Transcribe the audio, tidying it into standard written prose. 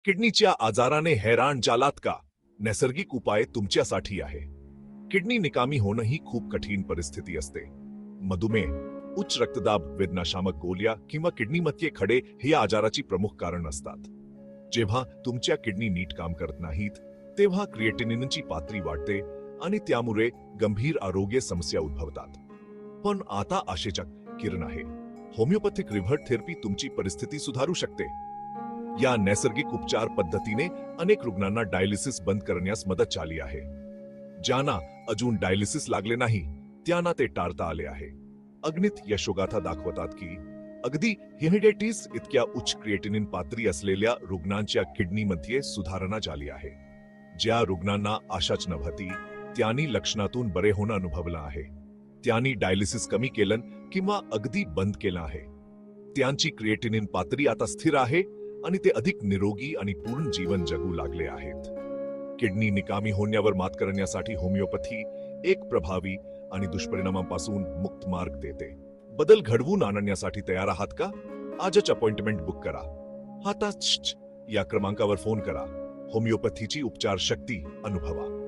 किडनीच्या आजाराने हैराण जालात का? नैसर्गिक उपाय तुमच्यासाठी आहे. किडनी निकामी होणं ही खूप कठीण परिस्थिती असते. मधुमेह, उच्च रक्तदाब, वेदनाशामक गोळ्या किंवा किडनीमध्ये खडे हे या आजाराची प्रमुख कारण असतात. जेव्हा तुमच्या किडनी नीट काम करत नाहीत, तेव्हा क्रिएटिनिनची पातळी वाढते आणि त्यामुळे गंभीर आरोग्य समस्या उद्भवतात. पण आता आशेच्या किरण आहे. होमिओपॅथिक रिव्हर्ट थेरपी तुमची परिस्थिती सुधारू शकते. या नैसर्गिक उपचार पद्धतीने अनेक रुग्णांना डायलिसिस बंद करण्यास मदत झाली आहे. ज्यांना अजून डायलिसिस लागले नाही त्यांना ते टाळता आले आहे. अगणित यशोगाथा दाखवतात की अगदी हेमिडेटिस इतक्या उच्च क्रिएटिनिन पातळी असलेल्या रुग्णांच्या किडनीमध्ये सुधारणा झाली आहे. ज्या रुग्णांना आशाच नव्हती त्यांनी लक्षणातून बरे होणं अनुभवलं आहे. त्यांनी डायलिसिस कमी केलं किंवा अगदी बंद केलं आहे. त्यांची क्रिएटिनिन पातळी आता स्थिर आहे आणि ते अधिक निरोगी आणि पूर्ण जीवन जगू लागले आहेत. किडनी निकामी होण्यावर मात करण्यासाठी होमिओपॅथी एक प्रभावी आणि दुष्परिणामांपासून मुक्त मार्ग देते. बदल घडवून आणण्यासाठी तयार आहात का? आजच अपॉइंटमेंट बुक करा. हाताच या क्रमांकावर फोन करा. होमिओपॅथीची उपचार शक्ती अनुभवा.